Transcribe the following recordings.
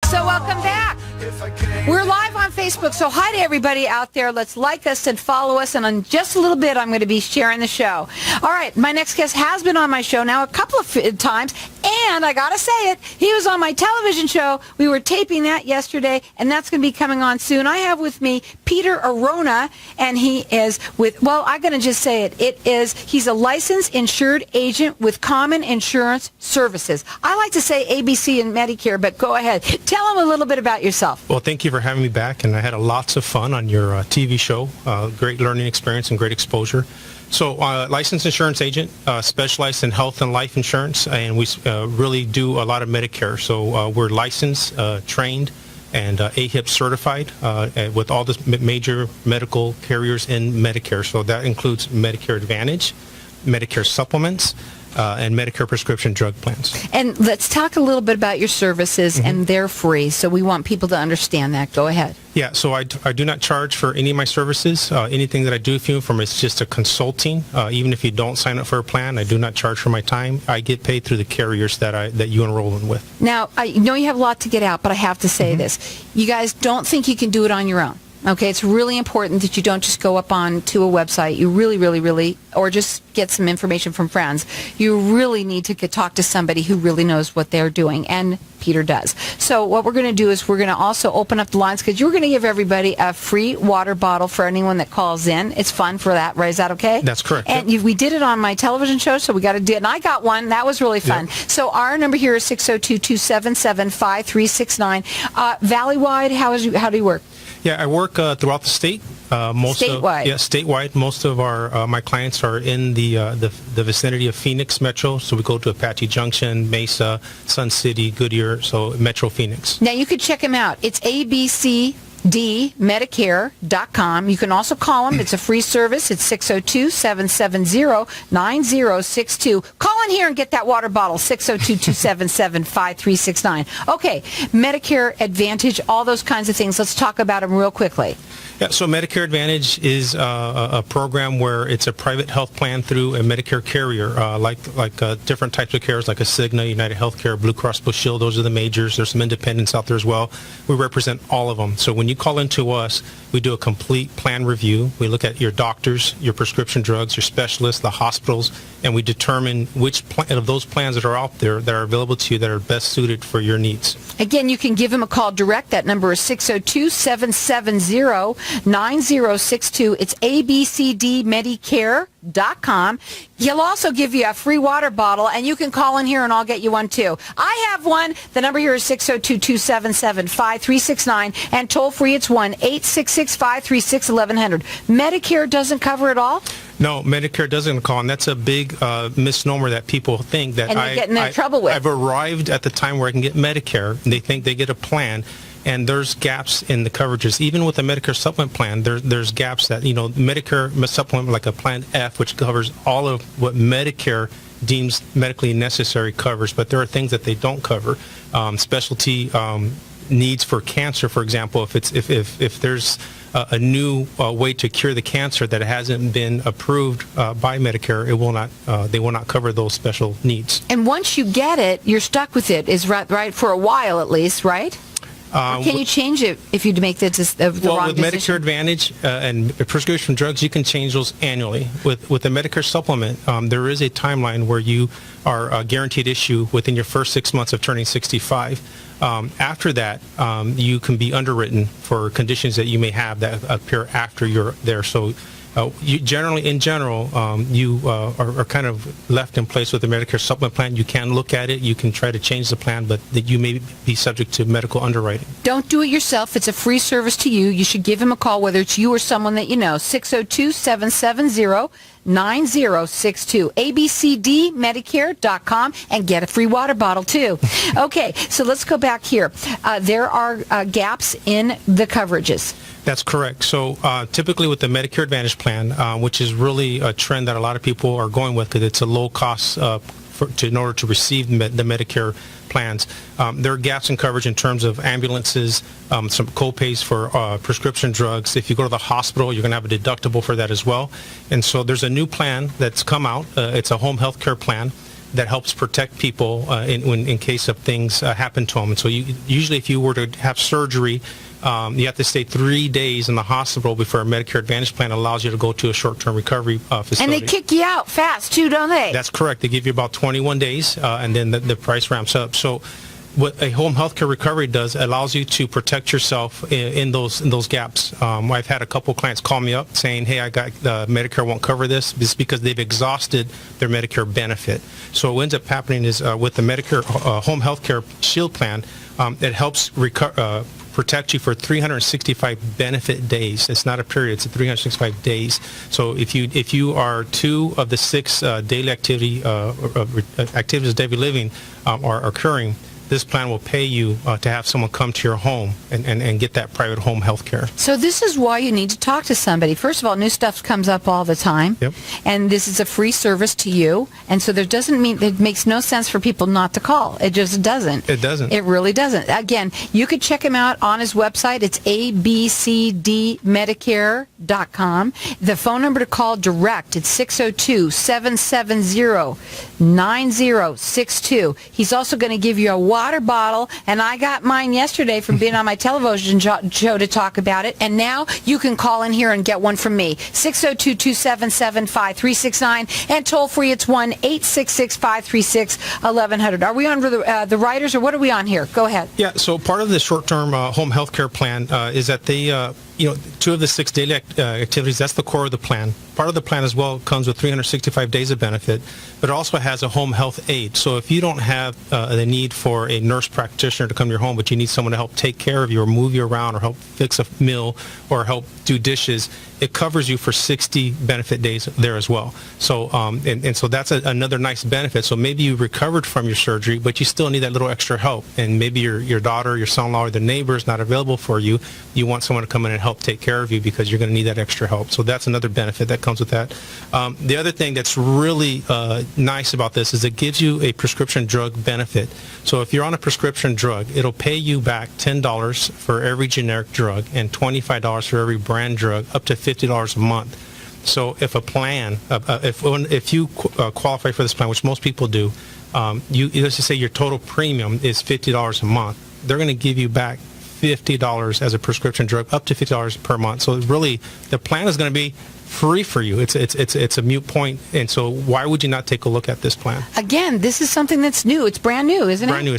So welcome back. We're live on Facebook, so hi to everybody out there. Let's like us and follow us, and in just a little bit, I'm going to be sharing the show. All right, my next guest has been on my show now a couple of times, and I got to say it, he was on my television show. We were taping that yesterday, and that's going to be coming on soon. I have with me Peter Arona, and he is with, well, I'm going to just say it. He's a licensed insured agent with Common Insurance Services. I like to say ABC and Medicare, but go ahead. Tell him a little bit about yourself. Well, thank you for having me back, and I had lots of fun on your TV show. Great learning experience and great exposure. So, licensed insurance agent, specialized in health and life insurance, and we really do a lot of Medicare. So we're licensed, trained, and AHIP certified with all the major medical carriers in Medicare. So that includes Medicare Advantage, Medicare Supplements, and Medicare prescription drug plans. And let's talk a little bit about your services, and they're free, so we want people to understand that. Go ahead. Yeah, so I do not charge for any of my services. Anything that I do for you from is just a consulting. Even if you don't sign up for a plan, I do not charge for my time. I get paid through the carriers that you enroll in with. Now, I know you have a lot to get out, but I have to say this. You guys don't think you can do it on your own. Okay, it's really important that you don't just go up on to a website. You really, or just get some information from friends. You really need to talk to somebody who really knows what they're doing, and Peter does. So what we're going to do is we're going to also open up the lines, because you're going to give everybody a free water bottle for anyone that calls in. It's fun for that, right? Is that okay? That's correct. And we did it on my television show, so we got to do it. And I got one. That was really fun. Yep. So our number here is 602-277-5369. Valley-wide, how do you work? Yeah, I work throughout the state. Statewide. Statewide. Most of my clients are in the vicinity of Phoenix Metro. So we go to Apache Junction, Mesa, Sun City, Goodyear. So Metro Phoenix. Now you could check them out. It's abcdmedicare.com. You can also call them. It's a free service. It's 602-770-9062. Call in here and get that water bottle. 602-277-5369. Okay, Medicare Advantage, all those kinds of things. Let's talk about them real quickly. Yeah, so Medicare Advantage is a program where it's a private health plan through a Medicare carrier, like different types of carriers like a Cigna, United Healthcare, Blue Cross Blue Shield. Those are the majors. There's some independents out there as well. We represent all of them. So when you call into us, we do a complete plan review. We look at your doctors, your prescription drugs, your specialists, the hospitals, and we determine which of those plans that are out there that are available to you that are best suited for your needs. Again, you can give them a call direct. That number is 602-770-9062. It's abcdmedicare.com. He'll also give you a free water bottle, and you can call in here and I'll get you one too. I have one. The number here is 602-277-5369, and toll free it's 1-866-536-1100. Medicare doesn't cover it all? No, Medicare doesn't call, and that's a big misnomer that people think that and getting in trouble with. I've arrived at the time where I can get Medicare, and they think they get a plan, and there's gaps in the coverages. Even with a Medicare supplement plan, there's gaps that, Medicare supplement, like a Plan F, which covers all of what Medicare deems medically necessary covers, but there are things that they don't cover. Specialty needs for cancer, for example, if there's a new way to cure the cancer that hasn't been approved by Medicare, they will not cover those special needs. And once you get it, you're stuck with it, is right for a while at least, right? Or can you change it if you make the wrong decision? Well, with Medicare Advantage and prescription drugs, you can change those annually. With the Medicare supplement, there is a timeline where you are guaranteed issue within your first 6 months of turning 65. After that, you can be underwritten for conditions that you may have that appear after you're there. So you are kind of left in place with the Medicare supplement plan. You can look at it. You can try to change the plan, but you may be subject to medical underwriting. Don't do it yourself. It's a free service to you. You should give him a call, whether it's you or someone that you know. 602-770-9062. abcdmedicare.com, and get a free water bottle too. Okay, so let's go back here. There are gaps in the coverages. That's correct. So typically with the Medicare Advantage plan, which is really a trend that a lot of people are going with because it's a low cost in order to receive the Medicare plans, there are gaps in coverage in terms of ambulances, some co-pays for prescription drugs. If you go to the hospital, you're going to have a deductible for that as well. And so there's a new plan that's come out. It's a home health care plan. that helps protect people in case of things happen to them. And so usually if you were to have surgery, you have to stay 3 days in the hospital before a Medicare Advantage plan allows you to go to a short-term recovery facility. And they kick you out fast, too, don't they? That's correct. They give you about 21 days, and then the price ramps up. So what a home health care recovery does allows you to protect yourself in those gaps. I've had a couple clients call me up saying, hey, I got Medicare won't cover this. This is because they've exhausted their Medicare benefit. So what ends up happening is with the Medicare home health care shield plan, it helps protect you for 365 benefit days. It's not a period, it's 365 days. So if you are 2 of the 6 daily activities of daily living are occurring, this plan will pay you to have someone come to your home and get that private home health care. So this is why you need to talk to somebody. First of all, new stuff comes up all the time. Yep. And this is a free service to you. And so it makes no sense for people not to call. It just doesn't. It doesn't. It really doesn't. Again, you could check him out on his website. It's abcdmedicare.com. The phone number to call direct, it's 602-770-9062. He's also going to give you a water bottle, and I got mine yesterday from being on my television show to talk about it, and now you can call in here and get one from me. 602-277-5369, and toll free it's 1-866-536-1100. Are we on the riders, or what are we on here? Go ahead. Yeah, so part of the short-term home health care plan is that they 2 of the 6 daily activities, that's the core of the plan. Part of the plan as well comes with 365 days of benefit, but it also has a home health aide. So if you don't have the need for a nurse practitioner to come to your home, but you need someone to help take care of you or move you around or help fix a meal or help do dishes, it covers you for 60 benefit days there as well. So and so that's another nice benefit. So maybe you recovered from your surgery, but you still need that little extra help. And maybe your daughter, your son-in-law, or the neighbor is not available for you. You want someone to come in and help take care of you because you're going to need that extra help. So that's another benefit that comes with that. The other thing that's really nice about this is it gives you a prescription drug benefit. So if you're on a prescription drug, it'll pay you back $10 for every generic drug and $25 for every brand drug, up to $50 a month. So if a plan, if you qualify for this plan, which most people do, let's just say your total premium is $50 a month, they're going to give you back $50 as a prescription drug, up to $50 per month. So really, the plan is going to be free for you. It's a moot point, and so why would you not take a look at this plan? Again, this is something that's new. It's brand new, isn't it? Brand new.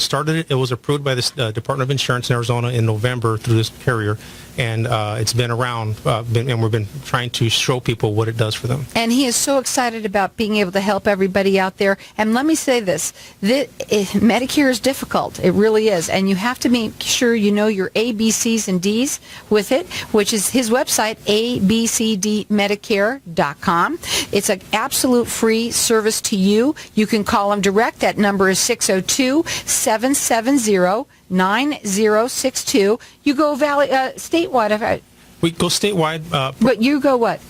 It was approved by the Department of Insurance in Arizona in November through this carrier, and it's been around, and we've been trying to show people what it does for them. And he is so excited about being able to help everybody out there. And let me say this, Medicare is difficult. It really is. And you have to make sure you know your A, B, C's, and D's with it, which is his website, abcdmedicare.com. It's an absolute free service to you. You can call him direct. That number is 602-770-9062. You go statewide. We go statewide. But you go what?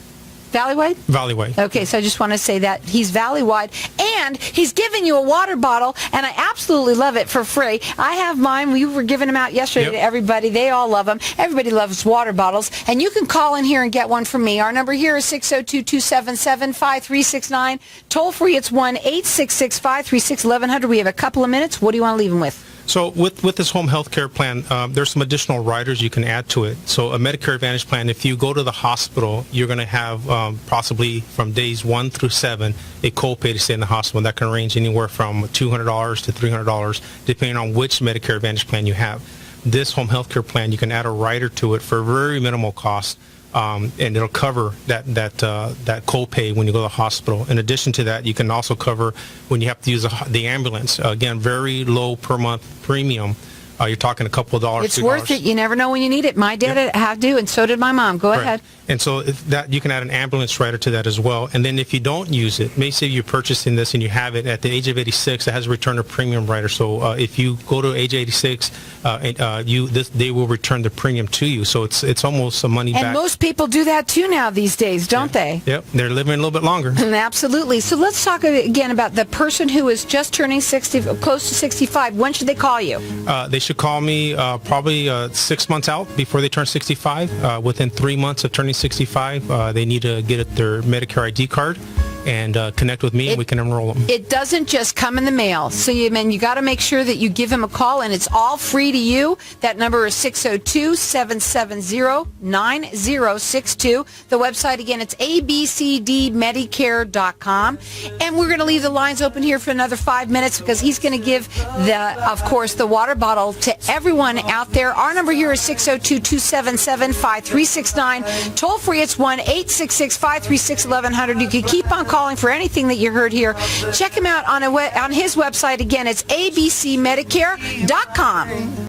Valley-wide? Valley-wide. Okay, so I just want to say that he's Valley-wide, and he's giving you a water bottle, and I absolutely love it for free. I have mine. We were giving them out yesterday to everybody. They all love them. Everybody loves water bottles, and you can call in here and get one from me. Our number here is 602-277-5369. Toll free, it's 1-866-536-1100. We have a couple of minutes. What do you want to leave them with? So with this home health care plan, there's some additional riders you can add to it. So a Medicare Advantage plan, if you go to the hospital, you're going to have possibly from days 1 through 7 a copay to stay in the hospital. And that can range anywhere from $200 to $300, depending on which Medicare Advantage plan you have. This home health care plan, you can add a rider to it for very minimal cost. And it'll cover that copay when you go to the hospital. In addition to that, you can also cover when you have to use the ambulance. Again, very low per month premium. You're talking a couple of dollars. It's worth it. You never know when you need it. My dad had to, and so did my mom. Go ahead. And so that you can add an ambulance rider to that as well. And then if you don't use it, may say you're purchasing this and you have it at the age of 86, it has a return of premium rider. So if you go to age 86, they will return the premium to you. So it's almost some money back. And most people do that too now these days, don't they? Yep. They're living a little bit longer. Absolutely. So let's talk again about the person who is just turning 60, close to 65. When should they call you? They should call me probably 6 months out before they turn 65. Within 3 months of turning 65, they need to get their Medicare ID card. and connect with me, and we can enroll them. It doesn't just come in the mail. So you got to make sure that you give him a call, and it's all free to you. That number is 602-770-9062. The website, again, it's abcdmedicare.com. And we're going to leave the lines open here for another 5 minutes because he's going to give, of course, the water bottle to everyone out there. Our number here is 602-277-5369. Toll free, it's 1-866-536-1100. You can keep on calling for anything that you heard here. Check him out on his website. Again, it's abcmedicare.com.